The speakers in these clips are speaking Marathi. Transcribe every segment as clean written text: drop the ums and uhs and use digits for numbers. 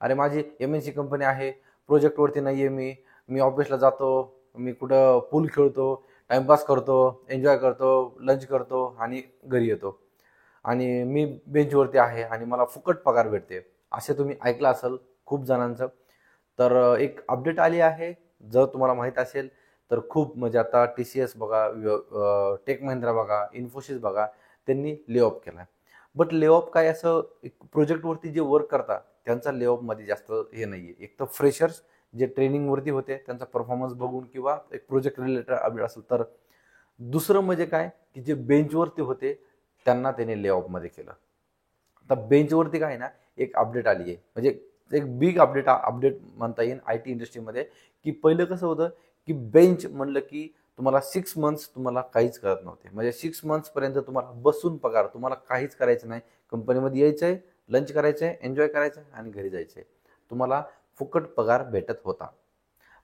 अरे माझी MNC कंपनी आहे, प्रोजेक्टवरती नाही आहे, मी ऑफिसला जातो, मी कुठं पूल खेळतो, टाइमपास करतो, एन्जॉय करतो, लंच करतो आणि घरी येतो आणि मी बेंचवरती आहे आणि मला फुकट पगार भेटते, असे तुम्ही ऐकलं असेल खूप जणांचं. तर एक अपडेट आली आहे, जर तुम्हाला माहीत असेल तर खूप म्हणजे आता TCS बघा, टेक महिंद्रा बघा, इन्फोसिस बघा, त्यांनी ले ऑफ केला. बट ले ऑफ काय असं एक प्रोजेक्टवरती जे वर्क करतात त्यांचा ले ऑफमध्ये जास्त हे नाही आहे. एक तर फ्रेशर्स जे ट्रेनिंगवरती होते त्यांचा परफॉर्मन्स बघून किंवा एक प्रोजेक्ट रिलेटेड अपडेट असेल तर. दुसरं म्हणजे काय की जे बेंचवरती होते त्यांना त्याने ले ऑफमध्ये केलं. आता बेंचवरती काय ना एक अपडेट आली आहे, म्हणजे एक बिग अपडेट म्हणता येईल IT इंडस्ट्रीमध्ये. की पहिलं कसं होतं की बेंच म्हणलं की तुम्हाला 6 मंथ्स तुम्हाला काहीच करत नव्हते, म्हणजे 6 मंथ्सपर्यंत तुम्हाला बसून पगार, तुम्हाला काहीच करायचं नाही, कंपनीमध्ये यायचं आहे, लंच करायचं आहे, एन्जॉय करायचं आहे आणि घरी जायचं आहे, तुम्हाला फुकट पगार भेटत होता.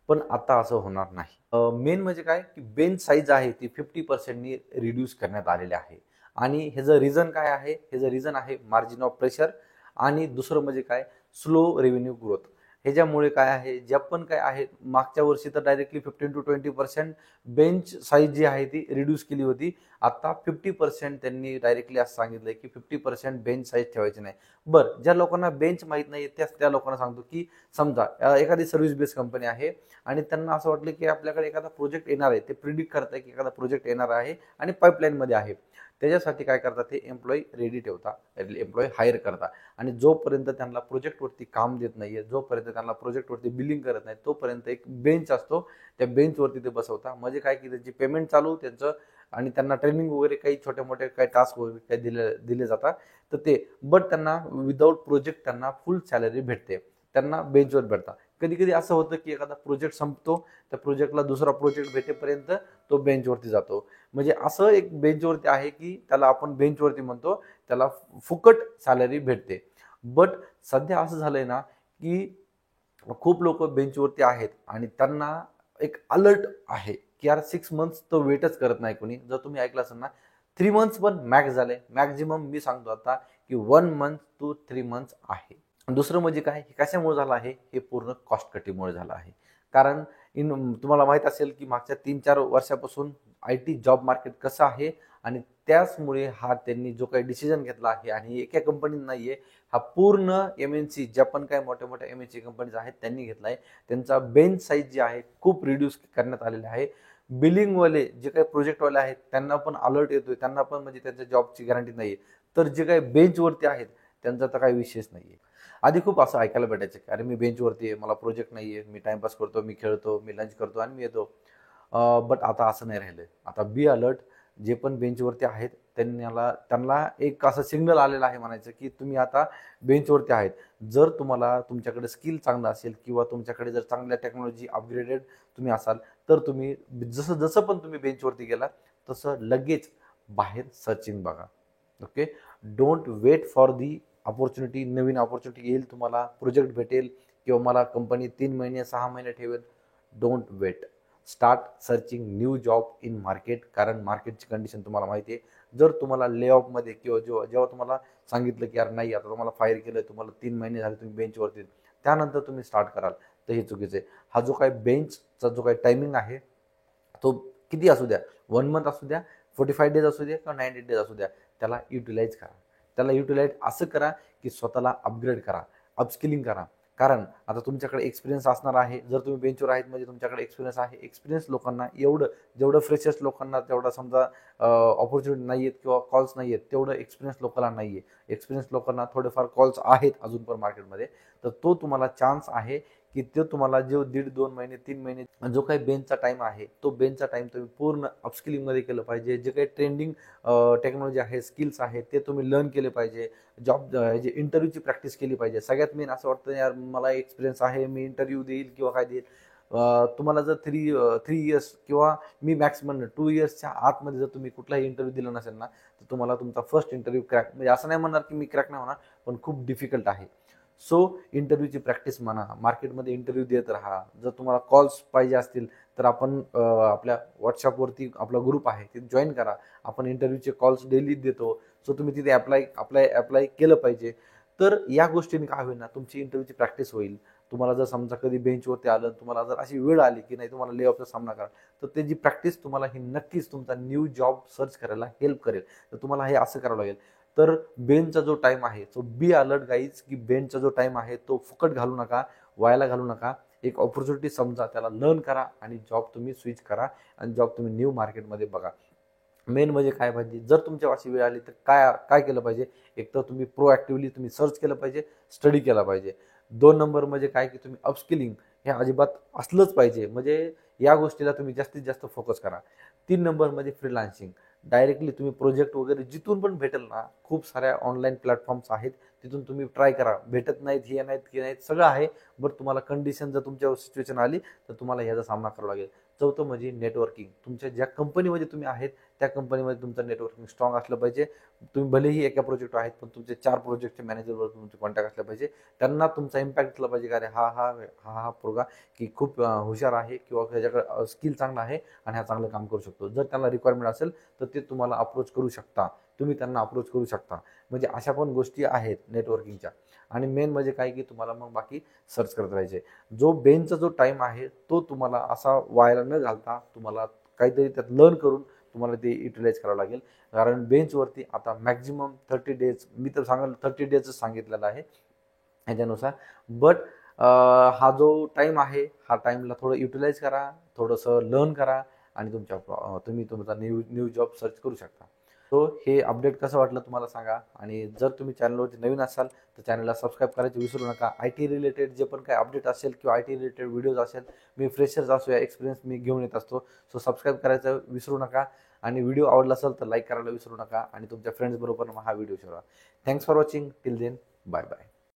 पण आता असं होणार नाही. मेन म्हणजे काय की बेंच साईज आहे ती 50%नी रिड्यूस करण्यात आलेली आहे. आणि ह्याचं रिझन काय आहे, ह्याचं रिझन आहे मार्जिन ऑफ प्रेशर. आणि दुसरं म्हणजे काय, स्लो रेव्हेन्यू ग्रोथ. ह्याच्यामुळे काय आहे, ज्या पण काय आहे, मागच्या वर्षी तर डायरेक्टली 15 to 20% बेंच साईज जी आहे ती रिड्यूस केली होती. आता 50% त्यांनी डायरेक्टली असं सांगितलंय की 50% बेंच साईज ठेवायची नाही. बरं, ज्या लोकांना बेंच माहीत नाही त्या लोकांना सांगतो की समजा एखादी सर्व्हिस बेस्ड कंपनी आहे आणि त्यांना असं वाटलं की आपल्याकडे एखादा प्रोजेक्ट येणार आहे, ते प्रिडिक्ट करताय की एखादा प्रोजेक्ट येणार आहे आणि पाईपलाईनमध्ये आहे. त्याच्यासाठी काय करतात, ते एम्प्लॉई रेडी ठेवता, एम्प्लॉई हायर करता. आणि जोपर्यंत त्यांना प्रोजेक्टवरती काम देत नाहीये, जोपर्यंत त्यांना प्रोजेक्टवरती बिलिंग करत नाही, तोपर्यंत एक बेंच असतो, त्या बेंचवरती ते बसवता. म्हणजे काय की त्याची पेमेंट चालू त्यांचं आणि त्यांना ट्रेनिंग वगैरे काही छोटे मोठे काही टास्क वगैरे काही दिले जातात तर ते. बट त्यांना विदाऊट प्रोजेक्ट त्यांना फुल सॅलरी भेटते, त्यांना बेंचवर भेटतात. कधी कधी असं होतं की एखादा प्रोजेक्ट संपतो, त्या प्रोजेक्टला दुसरा प्रोजेक्ट भेटेपर्यंत तो बेंचवरती जातो. म्हणजे असं एक बेंचवरती आहे की त्याला आपण बेंचवरती म्हणतो, त्याला फुकट सॅलरी भेटते. बट सध्या असं झालंय ना की खूप लोक बेंचवरती आहेत आणि त्यांना एक अलर्ट आहे की यार 6 मंथ्स तर वेटच करत नाही कोणी. जर तुम्ही ऐकलं असेल ना, 3 मंथ्स पण मॅक्स झाले, मॅक्झिमम मी सांगतो आता की 1 month to 3 months आहे. दुसरं म्हणजे काय, हे कशामुळे झालं आहे, हे पूर्ण कॉस्ट कटिंगमुळे झालं आहे. कारण तुम्हाला माहित असेल की मागच्या 3-4 वर्षापासून IT जॉब मार्केट कसं आहे आणि त्याचमुळे हा त्यांनी जो काही डिसिजन घेतला आहे, आणि एका कंपनीत नाहीये, हा पूर्ण MNC ज्या पण काही मोठ्या मोठ्या MNC कंपनीज आहेत त्यांनी घेतला आहे. त्यांचा बेंच साईज जी आहे खूप रिड्यूस करण्यात आलेले आहे. बिलिंगवाले जे काही प्रोजेक्टवाले आहेत त्यांना पण अलर्ट येतोय, त्यांना पण म्हणजे त्यांच्या जॉबची गॅरंटी नाहीये. तर जे काही बेंचवरती आहेत त्यांचा तर काही विषयच नाहीये. आधी खूप असं ऐकायला भेटायचं की अरे मी बेंचवरती आहे, मला प्रोजेक्ट नाहीये, मी टाइमपास करतो, मी खेळतो, मी लंच करतो आणि मी येतो. बट आता असं नाही राहिलंय. आता बी अलर्ट, जे पण बेंचवरती आहेत त्यांना एक असं सिग्नल आलेलं आहे म्हणायचं की तुम्ही आता बेंचवरती आहेत. जर तुम्हाला तुमच्याकडे स्किल चांगलं असेल किंवा तुमच्याकडे जर चांगल्या टेक्नॉलॉजी अपग्रेडेड तुम्ही असाल तर तुम्ही जसं जसं पण तुम्ही बेंचवरती गेला तसं लगेच बाहेर सर्चिंग बघा. Okay, don't wait for the opportunity. नवीन अपॉर्च्युनिटी येईल, तुम्हाला प्रोजेक्ट भेटेल किंवा मला कंपनी 3 महिने 6 महिने ठेवेल. Don't wait, start searching new job in market. कारण मार्केटची कंडिशन तुम्हाला माहिती आहे. जर तुम्हाला ले ऑफमध्ये किंवा जेव्हा तुम्हाला सांगितलं की यार नाही आता तुम्हाला फायर केलं, तुम्हाला 3 महिने झाले तुम्ही बेंचवरती, त्यानंतर तुम्ही स्टार्ट कराल तर हे चुकीचं आहे. हा जो काही बेंचचा जो काही टायमिंग आहे तो किती असू द्या, 1 मंथ असू द्या, 45 डेज असू द्या किंवा 90 डेज असू द्या, त्याला युटिलाइज करा. त्याला युटिलाइज असं करा की स्वतःला अपग्रेड करा, अपस्किलिंग करा. कारण आता तुमच्याकडे एक्सपिरियन्स असणार आहे, जर तुम्ही बेंचवर आहेत म्हणजे तुमच्याकडे एक्सपिरियन्स आहे. एक्सपिरियन्स लोकांना जेवढं फ्रेशर्स लोकांना तेवढा समजा ऑपॉर्च्युनिटी नाही आहेत किंवा कॉल्स नाही आहेत, तेवढं एक्सपिरियन्स लोकांना नाही आहे. एक्सपिरियन्स लोकांना थोडेफार कॉल्स आहेत अजून पण मार्केटमध्ये. तर तो तुम्हाला चान्स आहे की तो तुम्हाला जो 1.5-2 महिने 3 महिने जो काही बेंचचा टाइम आहे, तो बेंचचा टाइम तुम्ही पूर्ण अपस्किलिंगमध्ये केलं पाहिजे. जे काही ट्रेंडिंग टेक्नॉलॉजी आहे, स्किल्स आहेत, ते तुम्ही लर्न केले पाहिजे. जॉब जे इंटरव्ह्यूची प्रॅक्टिस केली पाहिजे. सगळ्यात मेन असं वाटतं यार मला एक्सपिरियन्स आहे, मी इंटरव्ह्यू देईल किंवा काय देईल. तुम्हाला जर 3 इयर्स किंवा मी मॅक्सिमम 2 इयर्सच्या आतमध्ये जर तुम्ही कुठलाही इंटरव्ह्यू दिला नसेल ना, तर तुम्हाला तुमचा फर्स्ट इंटरव्ह्यू क्रॅक, म्हणजे असं नाही म्हणणार की मी क्रॅक नाही होणार, पण खूप डिफिकल्ट आहे. सो इंटरव्ह्यूची प्रॅक्टिस म्हणा, मार्केटमध्ये इंटरव्ह्यू देत राहा. जर तुम्हाला कॉल्स पाहिजे असतील तर आपण आपल्या व्हॉट्सअपवरती आपला ग्रुप आहे तिथे जॉईन करा. आपण इंटरव्ह्यूचे कॉल्स डेली देतो. सो तुम्ही तिथे अप्लाय केलं पाहिजे. तर या गोष्टीने काय होईल ना, तुमची इंटरव्ह्यूची प्रॅक्टिस होईल. तुम्हाला जर समजा कधी बेंचवरती आलं, तुम्हाला जर अशी वेळ आली की नाही तुम्हाला ले ऑफचा सामना करा, तर ते जी प्रॅक्टिस तुम्हाला ही नक्कीच तुमचा न्यू जॉब सर्च करायला हेल्प करेल. तर तुम्हाला हे असं करावं लागेल. तर बेंचचा जो टाइम आहे तो बी अलर्ट गाईज, की बेंचचा जो टाइम आहे तो फुकट घालू नका, वायाला घालू नका. एक ऑपॉर्च्युनिटी समजा, त्याला लर्न करा आणि जॉब तुम्ही स्विच करा आणि जॉब तुम्ही न्यू मार्केटमध्ये बघा. मेन म्हणजे काय पाहिजे, जर तुमच्या अशी वेळ आली तर काय काय केलं पाहिजे, एक तर तुम्ही प्रोॲक्टिव्हली तुम्ही सर्च केलं पाहिजे, स्टडी केला पाहिजे. 2 नंबर म्हणजे काय, की तुम्ही अपस्किलिंग हे अजिबात असलंच पाहिजे, म्हणजे या गोष्टीला तुम्ही जास्तीत जास्त फोकस करा. 3 नंबर म्हणजे फ्रीलान्सिंग. डायरेक्टली तुम्ही प्रोजेक्ट वगैरे जिथून पण भेटेल ना, खूप साऱ्या ऑनलाईन प्लॅटफॉर्म्स आहेत, तिथून तुम्ही ट्राय करा. भेटत नाहीत, हे नाहीत, की नाहीत, सगळं आहे. बरं तुम्हाला कंडिशन जर तुमच्यावर सिच्युएशन आली तर तुम्हाला ह्याचा सामना करावा लागेल. 4थं म्हणजे नेटवर्किंग. तुमच्या ज्या कंपनीमध्ये तुम्ही आहेत त्या कंपनीमध्ये तुमचं नेटवर्किंग स्ट्रॉंग असलं पाहिजे. तुम्ही भलेही एका प्रोजेक्ट आहेत, पण तुमचे 4 प्रोजेक्टचे मॅनेजरवर तुमचे कॉन्टॅक्ट असले पाहिजे. त्यांना तुमचा इम्पॅक्ट असला पाहिजे, का अरे हा पोरगा की खूप हुशार आहे किंवा त्याच्याकडे स्किल चांगला आहे आणि हा चांगलं काम करू शकतो. जर त्यांना रिक्वायरमेंट असेल तर ते तुम्हाला अप्रोच करू शकता, तुम्ही त्यांना अप्रोच करू शकता. म्हणजे अशा पण गोष्टी आहेत नेटवर्किंगच्या. आणि मेन म्हणजे काय, की तुम्हाला मग बाकी सर्च करत राहायचे. जो बेंचचा जो टाइम आहे तो तुम्हाला असा वायाला न घालता तुम्हाला काहीतरी त्यात लर्न करून तुम्हाला ते युटिलाइज करावं लागेल. कारण बेंचवरती आता मॅक्झिमम 30 डेज, मी तर सांगाल 30 डेजच सांगितलेलं आहे ह्याच्यानुसार. बट हा जो टाईम आहे, हा टाईमला थोडं युटिलाइज करा, थोडंसं लर्न करा आणि तुम्ही तुमचा न्यू न्यू जॉब सर्च करू शकता. सो हे अपडेट कसं वाटलं तुम्हाला सांगा. आणि जर तुम्ही चॅनलवरती नवीन असाल तर चॅनलला सबस्क्राईब करायचं विसरू नका. आय टी रिलेटेड जे पण काय अपडेट असेल किंवा आय टी रिलेटेड व्हिडिओज असेल, मी फ्रेशर्स असो या एक्सपिरियन्स मी घेऊन येत असतो. सो सबस्क्राईब करायचं विसरू नका. आणि व्हिडिओ आवडला असेल तर लाईक करायला विसरू नका आणि तुमच्या फ्रेंड्सबरोबर हा व्हिडिओ शेअर करा. Thanks for watching. Till then, bye bye.